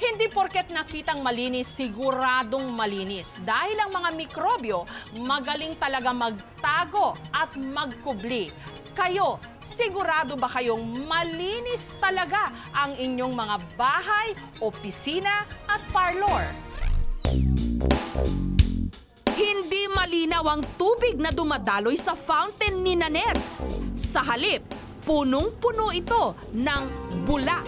Hindi porket nakitang malinis, siguradong malinis. Dahil ang mga mikrobyo, magaling talaga magtago at magkubli. Kayo, sigurado ba kayong malinis talaga ang inyong mga bahay, opisina at parlor? Hindi malinaw ang tubig na dumadaloy sa fountain ni Nanette. Sa halip, punong-puno ito ng bula.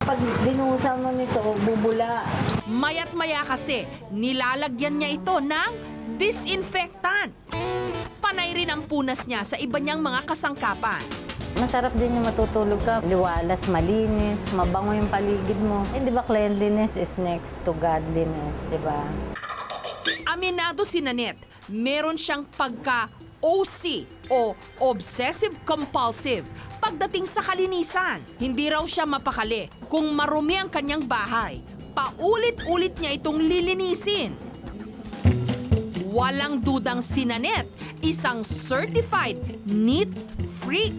Pag dinusa mo nito, bubula. Maya't maya kasi, nilalagyan niya ito ng disinfectant. Panay rin ang punas niya sa iba niyang mga kasangkapan. Masarap din yung matutulog ka. Liwalas, malinis, mabango yung paligid mo. Eh, di ba cleanliness is next to godliness, di ba? Aminado si Nanette, meron siyang pagka-OC o obsessive-compulsive pagdating sa kalinisan. Hindi raw siya mapakali kung marumi ang kanyang bahay. Paulit-ulit niya itong lilinisin. Walang dudang si Nanette, isang certified neat freak.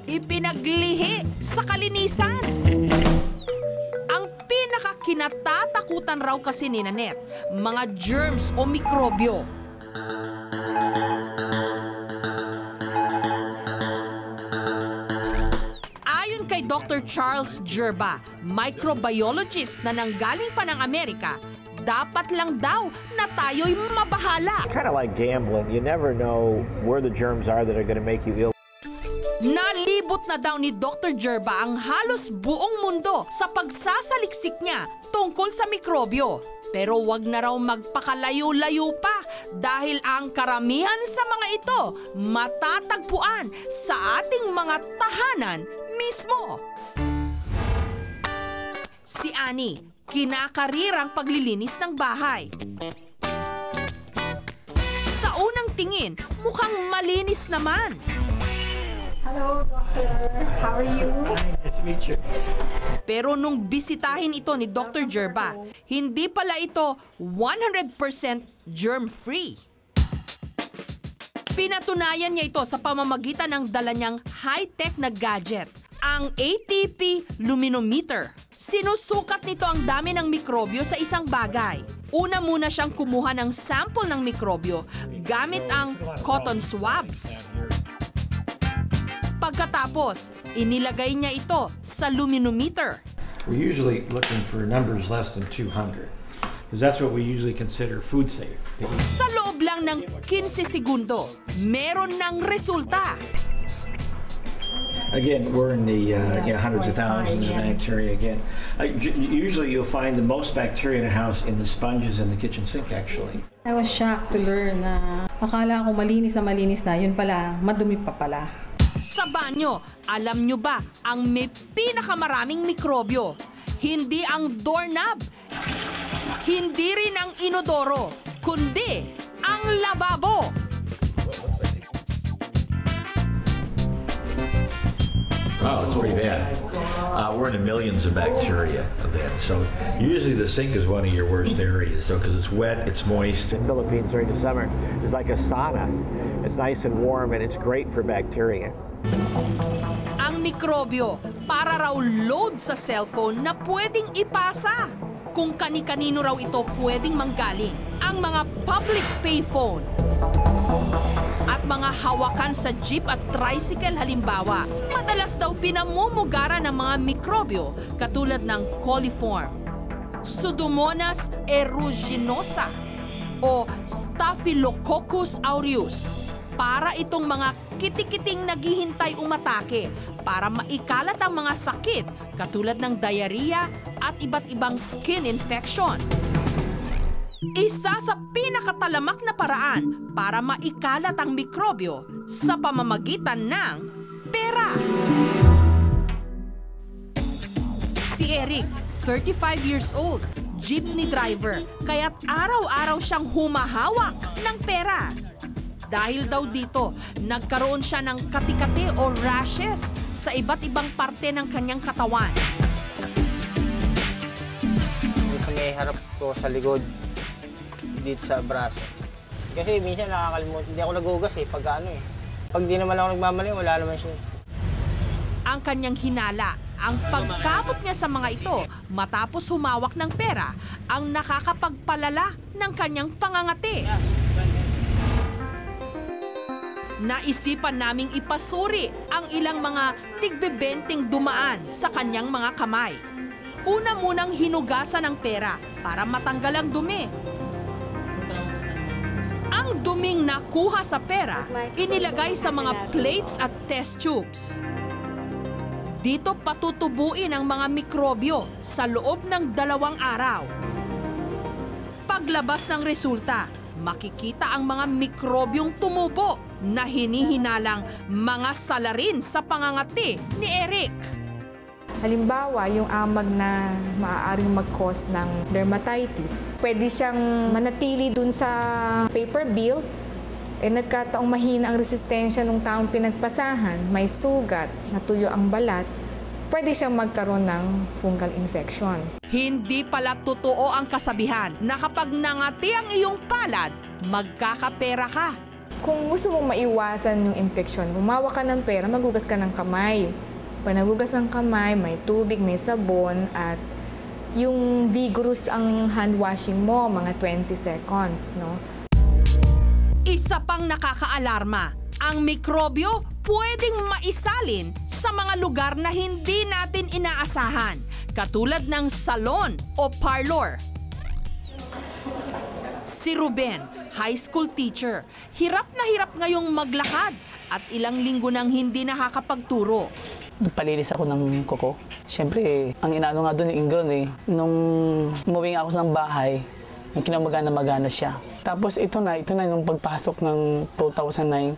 Ipinaglihi sa kalinisan. Ang pinakakinatatakutan raw kasi ni Nanette, mga germs o mikrobyo. Ayon kay Dr. Charles Gerba, microbiologist na nanggaling pa ng Amerika, dapat lang daw na tayo'y mabahala. Kind of like gambling. You never know where the germs are that are going to make you ill. Nalibot na daw ni Dr. Gerba ang halos buong mundo sa pagsasaliksik niya tungkol sa mikrobyo. Pero wag na raw magpakalayo-layo pa dahil ang karamihan sa mga ito matatagpuan sa ating mga tahanan mismo. Si Annie, kinakarirang paglilinis ng bahay. Sa unang tingin, mukhang malinis naman. Hello, doctor. How are you? Nice to meet you. Pero nung bisitahin ito ni Dr. Gerba, hindi pala ito 100% germ-free. Pinatunayan niya ito sa pamamagitan ng dala niyang high-tech na gadget, ang ATP Luminometer. Sinusukat nito ang dami ng mikrobyo sa isang bagay. Una muna siyang kumuha ng sample ng mikrobyo gamit ang cotton swabs. Pagkatapos, inilagay niya ito sa luminometer. We're usually looking for numbers less than 200 because that's what we usually consider food safe. Sa loob lang ng 15 segundo, meron ng resulta. Again, we're in the hundreds of thousands of bacteria again. Usually you'll find the most bacteria in a house in the sponges in the kitchen sink, actually. I was shocked to learn na akala ko malinis na, yun pala, madumi pa pala. Sa banyo, alam nyo ba ang may pinakamaraming mikrobyo? Hindi ang doorknob, hindi rin ang inodoro, kundi ang lababo. Oh, it's pretty bad. We're in the millions of bacteria then. So usually the sink is one of your worst areas. So because it's wet, it's moist. In the Philippines during the summer, it's like a sauna. It's nice and warm and it's great for bacteria. Ang mikrobyo, para raw load sa cellphone na pwedeng ipasa. Kung kani-kanino raw ito pwedeng manggaling. Ang mga public payphone at mga hawakan sa jeep at tricycle halimbawa, madalas daw pinamumugara ng mga mikrobyo katulad ng coliform, Pseudomonas aeruginosa o Staphylococcus aureus. Para itong mga kitikiting naghihintay umatake para maikalat ang mga sakit katulad ng diarrhea at iba't ibang skin infection. Isa sa pinakatalamak na paraan para maikalat ang mikrobyo sa pamamagitan ng pera. Si Eric, 35 years old, jeepney driver, kaya't araw-araw siyang humahawak ng pera. Dahil daw dito, nagkaroon siya ng kati-kati o rashes sa iba't ibang parte ng kanyang katawan. Minsan may harap ko sa likod, dito sa braso. Kasi minsan nakakalimutan, hindi ako nagugas pag di naman ako nagmamali, wala naman siya. Ang kanyang hinala Ang pagkamot niya sa mga ito matapos humawak ng pera ang nakakapagpalala ng kanyang pangangati. Naisipan naming ipasuri ang ilang mga tigbebenting dumaan sa kanyang mga kamay. Una munang hinugasan ng pera para matanggal ang dumi. Ang duming nakuha sa pera, inilagay sa mga plates at test tubes. Dito patutubuin ang mga mikrobyo sa loob ng 2 araw. Paglabas ng resulta, makikita ang mga mikrobyong tumubo na hinihinalang mga salarin sa pangangati ni Eric. Halimbawa, yung amag na maaaring mag-cause ng dermatitis, pwede siyang manatili dun sa paper bill, nagkataong mahina ang resistensya ng taong pinagpasahan, may sugat, natuyo ang balat, pwede siyang magkaroon ng fungal infection. Hindi pala totoo ang kasabihan na kapag nangati ang iyong palad, magkakapera ka. Kung gusto mong maiwasan yung infection, gumawa ka ng pera, magugas ka ng kamay. Pag nagugas ng kamay, may tubig, may sabon, at yung vigorous ang hand washing mo, mga 20 seconds, no? Isa pang nakakaalarma, ang mikrobyo pwedeng maisalin sa mga lugar na hindi natin inaasahan, katulad ng salon o parlor. Si Ruben, high school teacher, hirap na hirap ngayong maglakad at ilang linggo nang hindi nakakapagturo. Nagpalinis ako ng kuko. Siyempre, ang inaano nga doon yung ingron eh. Nung umuwi nga ako ng bahay, yung kinamagana-magana siya. Tapos ito na nung pagpasok ng 2009,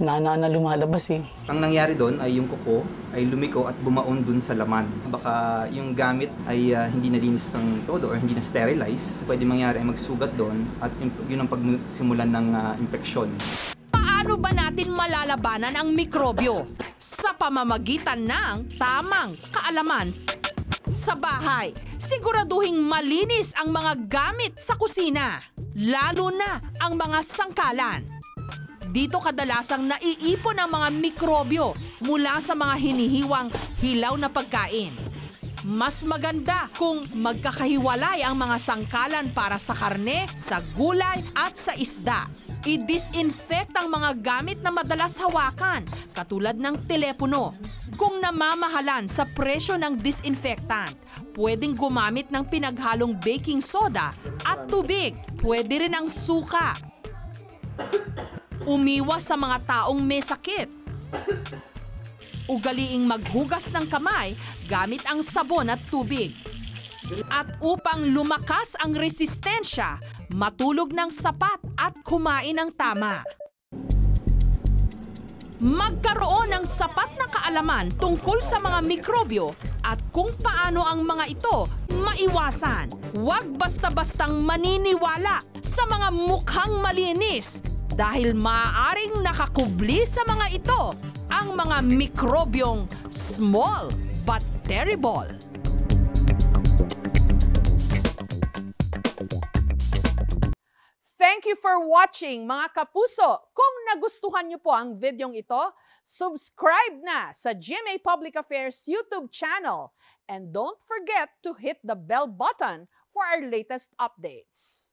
na lumalabas eh. Ang nangyari doon ay yung kuko ay lumiko at bumaon doon sa laman. Baka yung gamit ay hindi nalinis ng todo or hindi na sterilize. Pwede mangyari ay magsugat doon at yun ang pagsimulan ng infeksyon. Paano ba natin malalabanan ang mikrobyo? Sa pamamagitan ng tamang kaalaman. Sa bahay, siguraduhing malinis ang mga gamit sa kusina, lalo na ang mga sangkalan. Dito kadalasang naiipon ang mga mikrobyo mula sa mga hinihiwang hilaw na pagkain. Mas maganda kung magkakahiwalay ang mga sangkalan para sa karne, sa gulay at sa isda. I-disinfect ang mga gamit na madalas hawakan, katulad ng telepono. Kung namamahalan sa presyo ng disinfectant, pwedeng gumamit ng pinaghalong baking soda at tubig. Pwede rin ang suka. Umiwas sa mga taong may sakit. Ugaliing maghugas ng kamay gamit ang sabon at tubig. At upang lumakas ang resistensya, matulog ng sapat at kumain ng tama. Magkaroon ng sapat na kaalaman tungkol sa mga mikrobyo at kung paano ang mga ito maiwasan. Huwag basta-bastang maniniwala sa mga mukhang malinis dahil maaaring nakakubli sa mga ito ang mga mikrobyong small but terrible. Thank you for watching, mga kapuso. Kung nagustuhan niyo po ang videong ito, subscribe na sa GMA Public Affairs YouTube channel and don't forget to hit the bell button for our latest updates.